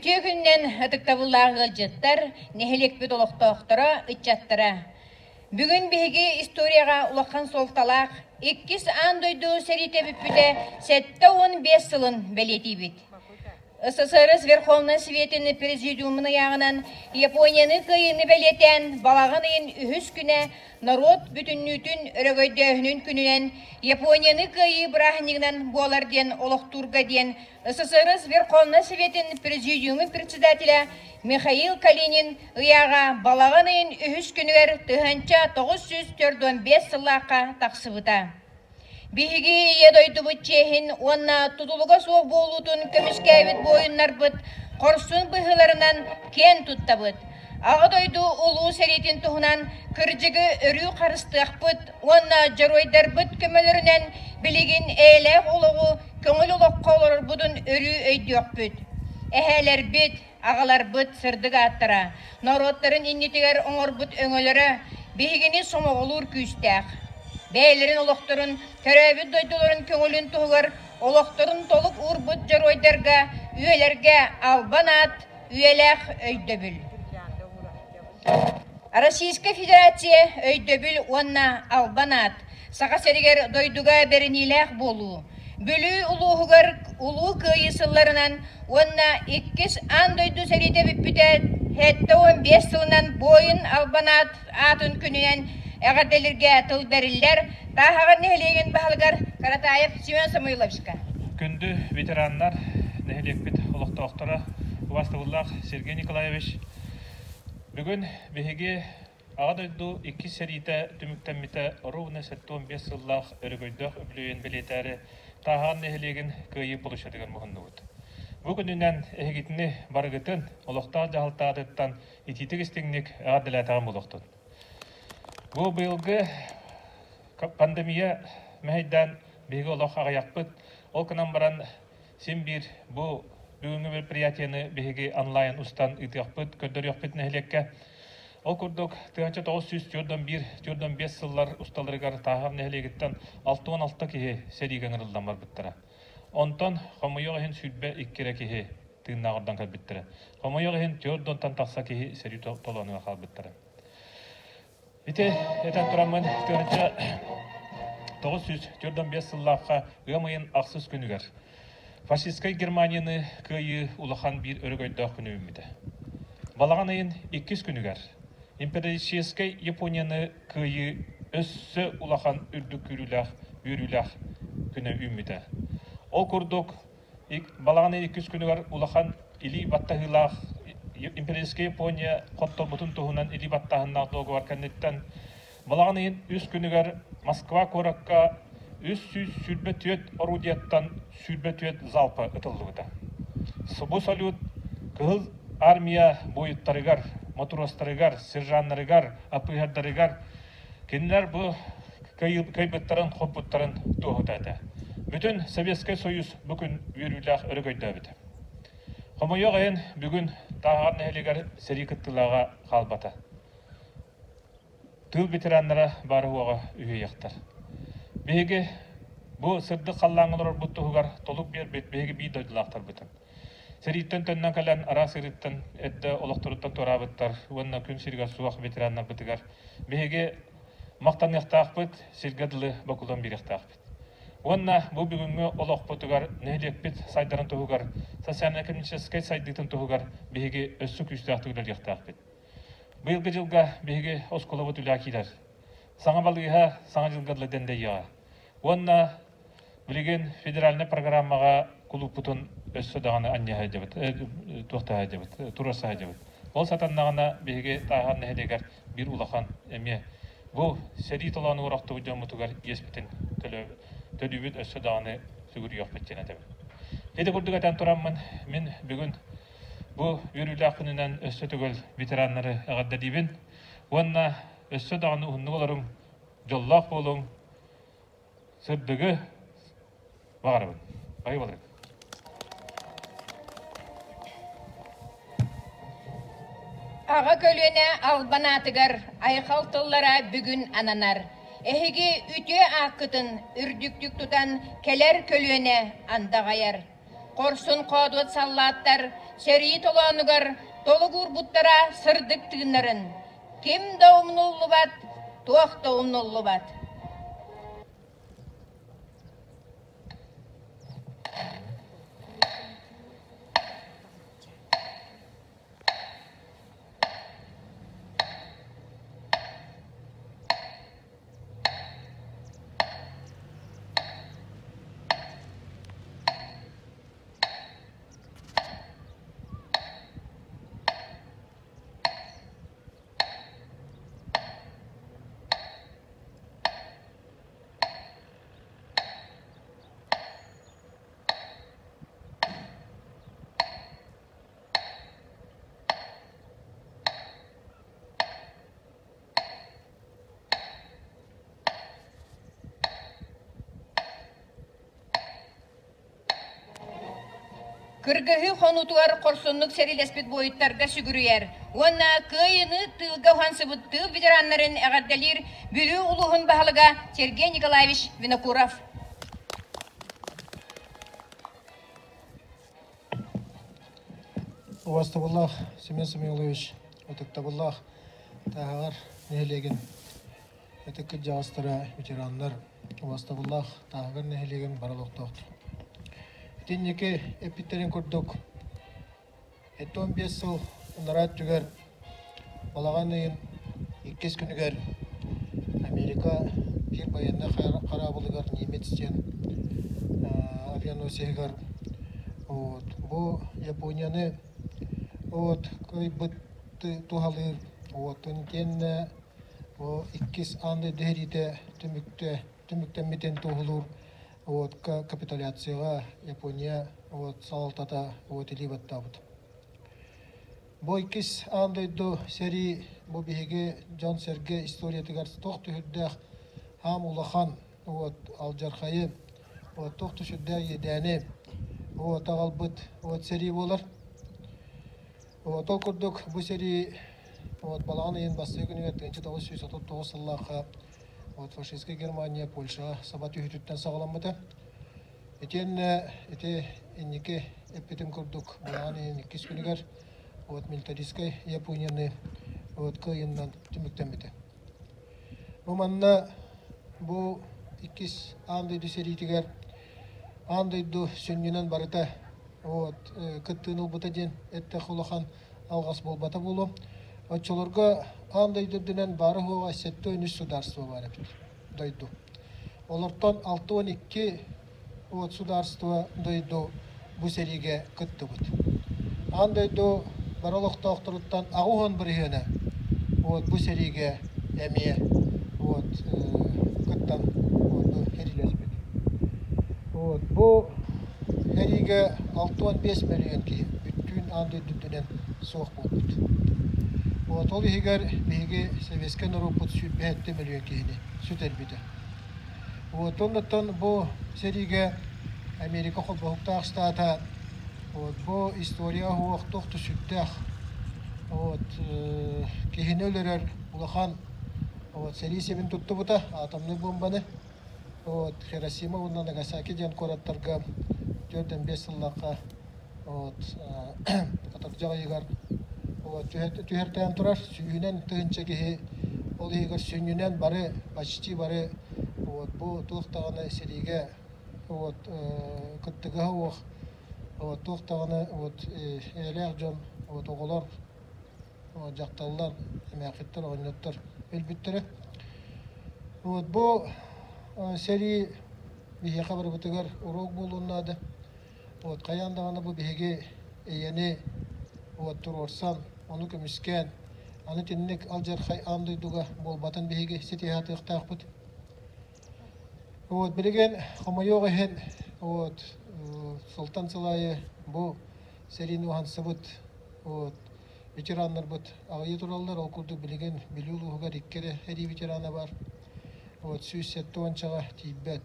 Ütüye günden atıktavıllağı jıttar, nehelek bir doluqtoqtara, ıtçattara. Bugün bihigi istoriyaga ulaqan soltalaq, 2 an doydu serite büpüde 7-15 yılın beleti bit. СССР Верховный Советінің президиумының яғынан Японияны кыйыны белетен балағын айын үхіс күне народ бүтіннүтін өрөгөйдөһүнүн күнінен Японияны кыйы брахнигнан боларден олықтурга ден СССР Верховный Советінің президиумы председателя Михаил Калинин ыяға балағын айын үхіс күнігер тыханча 945 сыллаққа тақсыбыта. Биһиги едойду бутчехин, онна тутулуга суох болутун көмүскәбит бойыннар быт, корсун быһыларынан кен туттабыт. Ағадойду улуу серетин туһунан кыржыгы өрүү қарыстық быт, онна жаройдар быт көмөлөрүнен билигин эйле олугу көңүл олоққа олар будун өрүү өйдөк бүт. Эхелер бит, ағалар быт сырдыга аттара, народтарын иннетигер оңор быт өңөлөрө, биһигини сомоғулур күйістәк. Бәйлерин олоқтырын, төрәбіт дойдуларын көңілін туғыр, олоқтырын толық урбыт жаройдарға, үйелерге албан ат, үйеләқ өйдөбіл. Российская Федерация өйдөбіл онна албан ат. Сақа сәрігер дойдуға беріниләқ болу. Бүлі улуғығыр улу күйісілларынан онна 2 ан дойду сәріде бүппіде 7-15 сылынан бойын албан ат атын күнінен Әғаделерге тыл бәрілдер, тағаған нәхелеген бағылғар Каратаев Семен Самойловичка. Күнді ветерандар, нәхелек бет ұлықтауқтары Увастығыллақ Сергей Николаевич. Бүгін бігеге ағадойду 2 сәрейті түміктәмметі ровны 7-15 сыллақ өрігойдық өблейін білетәрі тағаған нәхелеген көйі бұлышы деген мұхынды өт. Бүгінінен әгетіні барығытын ұлықтау жағылтағыдықтан ететік істеңнік ағадылатағын бұлықтын. Бұл бұйылғы пандемия мәйдан бегі олық ағаяқпыт. Ол күнан баран сен бір бұл бүгінгі мероприятияны бегі онлайн ұстан ұйтықпыт, көндір яқпыт нәхілекке. Ол күрдік 1941-15 сыллар ұсталырығар тағам нәхілегіттен 6-16 кеге сәреген ұрылдан бар біттірі. Онтан қомайоғын сүлбе иккері кеге тыңнағырдан қал біттірі. Қомайоғын төрдонтан тақса кеге сәрі толуыныңа қал біттірі. Ите, этен турамын 1945 сыллаққа ғымайын ақсыз күнігер. Фашистскай Германияны көйі улахан бір өрігойдақ күні өмеді. Балаған айын 2 күнігер. Империалистическай Японияны көйі өссі улахан үрдік үріләқ күні өмеді. Ол күрдік балаған айын 2 күнігер улахан или баттағылақ Империалистская Япония қоттор бұтын тұғынан или баттағыннақ доғы бар кәнеттен. Балаған ең 3 күнігер Москва қораққа 300 сүрбе түйет орудияттан сүрбе түйет залпы ұтылығыда. Бұл салют кығыл армия бойыттарығар, моторостарығар, сержанларығар, апығардарығар кенілер бұл көйбіттарын, қопбыттарын тұғыдады. Бүтін Советский Союз бүкін өріләқ өрігойда біді. Қомайоқ айын бүгін тағарын әлігер сәрекіттіліға қалбата. Тыл ветеранлары бары оға үйе яқтар. Беге бұл сырды қаллаңылар бұттығығар толық беге бей дойдылақтар бұтын. Сәреттен төннен кәлін ара сырыттан әдді олықтырыттан тора бұттар, онына күн сергар суақ ветеранлар бұтығар. Беге мақтан яқтақ бұт, сергадылы бақылан бір яқтақ бұт. Онна бұл бүгінгі олық бұтығар, нәйлек бет сайдарын тұғығар, социально-экономическай сайдықтың тұғығар беге өссі күстіқтігілер яқтақ бет. Бұйылғы жылға беге осколы бұт үлі акилер. Саңа балығыға саңа жылғадылы дәнде яға. Онна білеген федеральны программаға құлып бұтын өссі дағаны анияға жабыт, тоқтаға жабыт, тураса жабыт. Ол сатаннағына беге тағын нәйлегер бір ұлақан әме. Бұл сәрі толаны ұрақты ұжан мұтығар еспетін төлібіт өссі дағаны сүгір yoq беттен әтәбі. Еді күрдігі әтен тұрамын, мен бүгін бұл өрілі ақынынан өссі түгіл ветеранлары ағадда дейбін. Онна өссі дағаны ұғынны оларым, жоллақ болың, сырдығы бағарабын. Бағы болырын. Аға көліне албанатығар, айқалтыллара бүгін ананар. Эхеге үте ақытын үрдіктік тұтан кәлер көліне андағайар. Корсун қодуат саллаттар, Сери толанугар толугур буттара сырдык тыгыннарын. Ким да умнуллу бат, туақ да умнуллу бат. Кыргыһы хонутуар корсуннук серилеспит бойуттарга сүгүрүер. Уонна кыйыны тылга ухансыбыт тыл ветераннарын эгардалир бүлүү улуһун баһалыга Сергей Николаевич Винокуров. Увастабыллах, Семен Самуилович, отыктабыллах, тағар нехелеген, этіккі жағыстыра ветерандар, увастабыллах, тағар нехелеген баралықтақты. Теннеке эпиттерин көрдік, 15 сыл ұнарат жүгер, балаған үйін 2 күнігер, Америка бір баянна қарабылығар немецтен авианосегар. Бұл Японияны көй бұтты туғалыр, түнтен 2 анды дәріде түміктен метен туғылыр, капитуляцияға Япония салалтата елебаттабыд. Бұл 2 андайды сәрі бұл бейге Джон Серге историятығар тоқты хүрдәқ хам улахан алжархайы тоқты сүрдәқ едәне тағал бұд сәрі болар. Тол күрдік бұл сәрі балағаны ең басты күнігер 1939 сыллаққа фашистская Германия, Польша сабат үйітіттен сағаламыды. Етен енеке әппетін күрдік балағаны ең 2 күнігер милитаристская Японияны күйіннен түміктенбеді. Мұманна бұл 2 андайды сәрітігер андайды сүннінен барыта кыттыын ұлбыта ден әтті құлақан алғас болбата болу. Отчыларға андайды дүнен бары хуға сәтті өніз сударство бар дойду. Олардан 6-12 сударство дойду бұл сәриге кытты бұд. Андайды баралықта оқтырыттан ағуған бір үйені бұл сәриге әмие кыттан керілес бұд. Бұл сәриге 6-15 миллион ки бүттін андайды дүнен соқ болбыд. Ол егер бейге Советскен Европат 5 миллион кейіне сүт әлбеді. Оннаттан бұл сериге Америка қолбақта ақстата бұл история хуақ тоқты сүттәқ кейіне өлерер ұлақан сери себін тұтты бұта атомны бомбаны Хиросима оннан Нагасаки ден қораттарға 4-5 сыллаққа қатаржаға егер Түйерттен тұрар, сүйінен тұғынша кеге, ол егер сүйінен бары, почти бары, бұл тұқтағаны сереге күттігі оқ, тұқтағаны әләқ жон, оғылар, жақталылар, әмәқеттер, ойнаттар өлбіттірі. Бұл сери бейе қабыр бұтығар ұруқ болуынады. Қаяндағаны бұл бейге әйені тұр орсан, onu kömüsken, anı tinnek aljarxay amdıydığa bolbatan behiге setihatı ıqtaq bud. Bilgen, xamayoq ehen, Sultan Sılayı bu serin uhansı bud, veteranlar bud. Ağayı turallar, o kurdu bilgen, biliuluğuğa rikkere heri veterana var. Süssetті onçağa tibbet,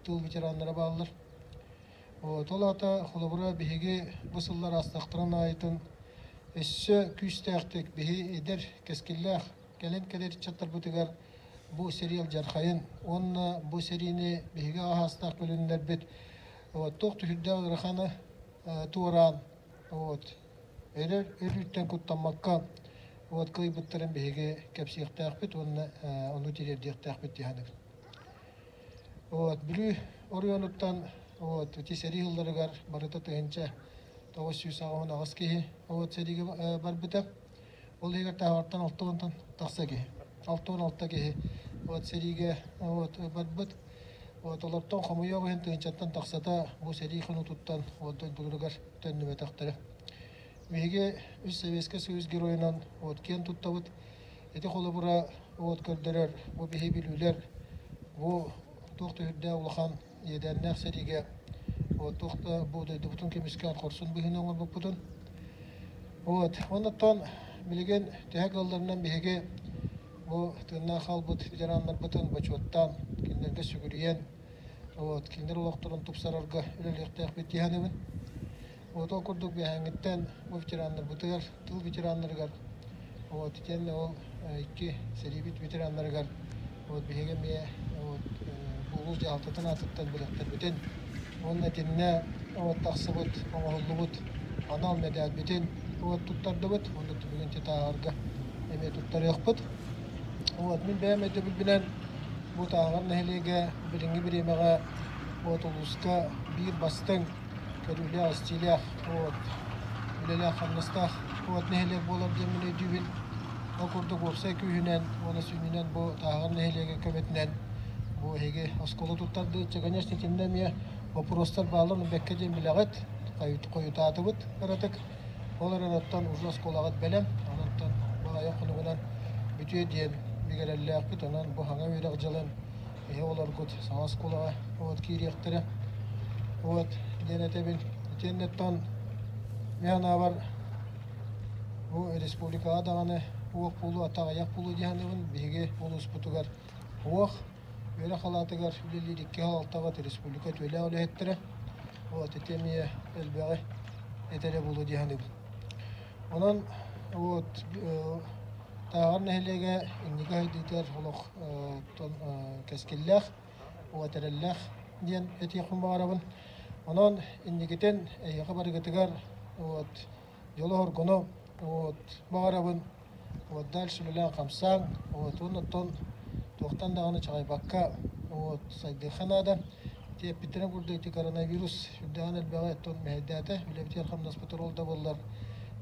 tıl veteranlara bağlılar. Tolata xulabura behiге bısıllar astaqtıran ayetın Эссө күстәқтік бейі едер кәскілләқ кәлін кәдер чаттар бұтығар бұл сериал жарқайын. Онна бұл серийні бейге ағастақ бөлінлер бет. Тоқты хүрді ғырқаны туыран Ölütten kutlanmakka вот кыйбыттарын беге кепсиектәхбит, onu тирердиектәхбит дигәнек. Вот бүлү орыонуттан вот тисери хылларыгар барыта тыгынча 900 агыс кеһи вот сериге барбыта. Ол егер тагыртан 6-тан тахса кеһи. 6-6 кеһи вот сериге вот барбыт. Вот олардан хамыйга бен тыгынчаттан тахсата бу сери хынутуттан вот дулургар төннүмө тахтары. Меге үз Советский Союз героинан вот кен туттабыт. Эти холобура вот көрдөрөр, бу бихи билүүлөр, бу тохты үрдө улахан еденнер сериге вот тохта бу дебутун кемискан корсун бихинен ол бупутун. Вот оннан билген тәгалларынан беге бу тынна халбут ветераннар бутун бачоттан киндерге сүгүрген вот киндер улактырын тупсарарга үлелектәк битиһаныбын. Вот окурдук бәһәңиттән бу ветераннар бутыгар, тыл ветераннарга вот тенне ол икки серибит ветераннарга вот беге ме вот булу жалтытын атыттан билектер битен. Онна тенне вот тахсыбыт, оңоллубут, анал медал битен вот туттардыбыт, онда түбүген тетаарга эме туттар якпыт. Вот мен бәмәдә билбинен бу тагыр нәһлеге билинги биремеге вот улуска бир бастың көрүле астилях вот үлеле хамнастах вот нәһлеге болар демине дүбил окурду горса күһүнен оны сүнүнен бу тагыр нәһлеге көмөтнен бу heге осколу туттарды конечно тендемия вопростар балын бекке демилегет коютатыбыт баратык олар анаттан ужас колагат белем анаттан бала якынынан бүтүе ден бигереллек бит анан бу хаңа берек жылын олар гот саас колага вот киректире вот денетебин теннеттан мена бар бу республика даганы ок булу атага як булу дигәнен биге улус бутугар ок өре халатыгар лилидикке алтага республика төле олеттире вот темие элбеге этере булу дигәнен онан вот тагыр нәһлеге иннигә дитер холох тон кескиллах ватереллах дигән этихум барабын. Онан иннигетен яка барыгытыгар вот жолор гоно вот барабын. Вот дальше белән камсаң вот оннан токтан даганы чагайбакка вот сайдыханада теп битере бурда коронавирус шудан элбеге тон мәдәте билебтер хамнас патролда буллар.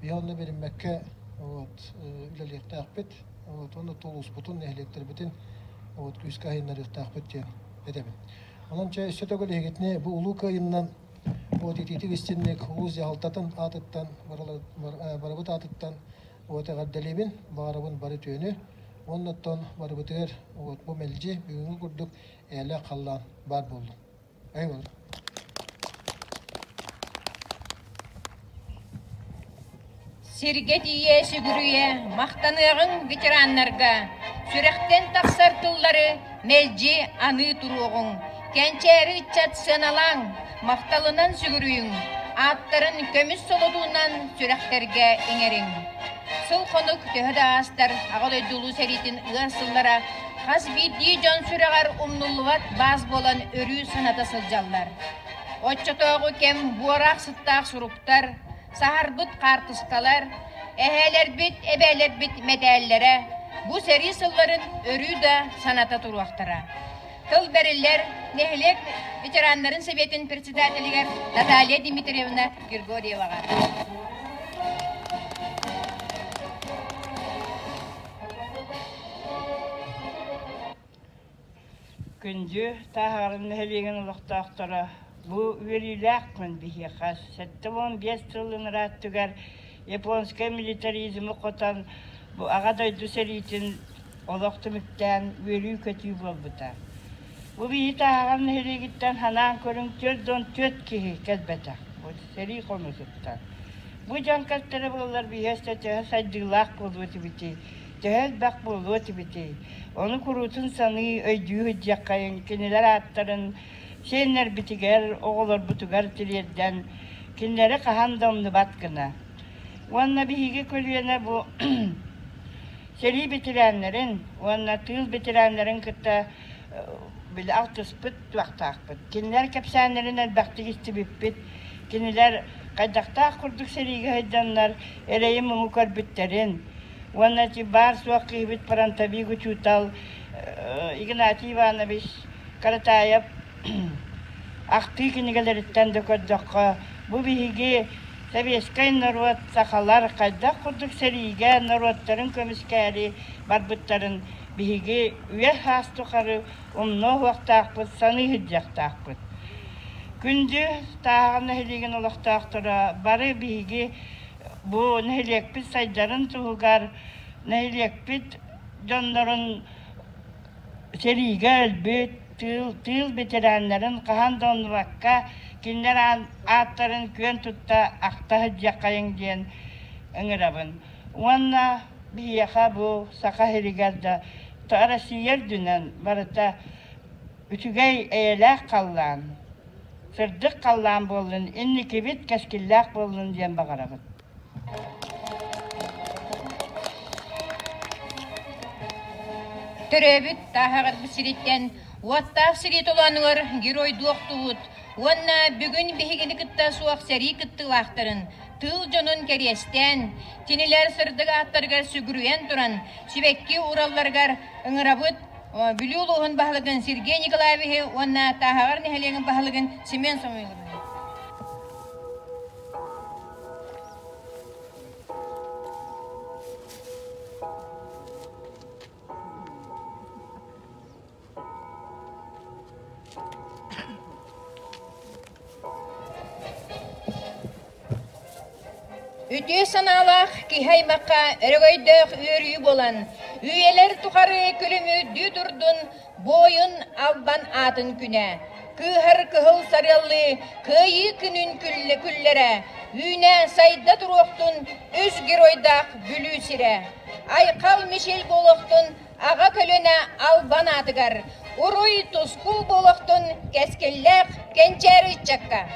Бионна бермәккә вот үлелектәк бит вот оны толус бутун электр битен вот күскә хиннәректәк бит дидем. Анан чә сөтөгөл егетне бу улука иннан вот ититик истинник уз ялтатын атыттан барабыт атыттан вот гадделебин барабын бары төне оннан барабытыр вот бу мелҗи бүгүнкү күрдүк әле каллан бар булды. Айвал Сирге дие сүгүрүе мактаныгын ветераннарга сүректен таксар тыллары мелжи аны туругун кенчери чат сеналаң макталынан сүгүрүйүң аттарын көмүс солодуунан сүректерге иңериң сыл конук төһөдө астар агылы дулу серитин ыасыллара хас бидди жон сүрегар умнуллубат баз болан өрүү саната сылжаллар отчотогу кем буарак сыттаак суруктар сахарбыт картысталар, эхелербит, эбелербит медаллere, bu seri sılların örüğü de sanata turuaktara. Tıl beriller, nehlek veteranların Sovet'in председателигер Наталья Дмитриевна Григорьеваға. Күнді тағарын нәхелеген ұлықтақтара bu verilerken bir hiyas. Settemon 5 yılın rahattıgar Japonska militarizmi kotan bu ağaday düselitin olaktumuktan veri kötü bulbuta. Bu bir tağın heligitten hanan körün tördön töt ki kezbeta. Bu seri konusuttan. Bu cankatları bulurlar bir hiyasta töhüs aydılak bulduğu biti. Töhüs bak bulduğu biti. Onu kurutun sanı öydüğü hüccakayın kiniler atların Senler bitiger, oğullar bitiger tiliyeden kinlere kahandamlı batkına. Onunla bir hige kölüyene bu seri bitirenlerin, onunla tığıl bitirenlerin kıtta bir alt ıspıt vaktak bit. Kinler kepsenlerin elbakti gisti bipbit. Kinler Кайдактаах курдук сериге хайданнар эрейим муңу көрбүттерин. Уаннати бар суаққи бит парантабигу чутал Игнатий Иванович Каратаев ахты кинигелериттен дөкөрдөккө бу биһиги Советскай народ сахалар кайдак курдук сериге народтарын көмүскәри барбыттарын биһиги үе хастукары умно вактаакпыт саны хиджактаакпыт. Күндү таагына хилиген олохтаактара бары биһиги бу нехилекпит сайдарын тугугар нехилекпит жондорун сериге элбит тыл ветераннарын кахан донбакка кинлер аттарын күн тутта акта хиджакайын диен ыңырабын. Уанна бияха бу сака хилигерде Россия дүнен барыта үтүгей эйлек каллан, сырдык каллан болын, инникибит кескиллак болын диен багарабыт. Төрөбүт тахагат бисириттен уаттаах сирит оланыңар герой дуоктуут. Уанна бүгүн бихигини кытта суак сери кыттылаактарын тыл жонун керестен, тинилер сырдык аттаргар сүгүрүен туран, сүбекки уралларгар ыңырабыт, бүлүүлуғын бахылыгын Сергей Николаевичи, уанна тахагар нехелеңін бахылыгын Семен Самойлович. Үтү саналах кихаймакка өрөгөйдөк үйөрүү болан, үйелер тухары күлүмү дүдүрдүн бойын албан атын күнә. Кыхар кыхыл сарелли кыйы күнүн күллере, үйне сайда туруктун өз геройдак бүлүү сире. Айкал Мишел болохтун ага көлөнө албан атыгар, уруй тускул болохтун кескеллек кенчери чакка.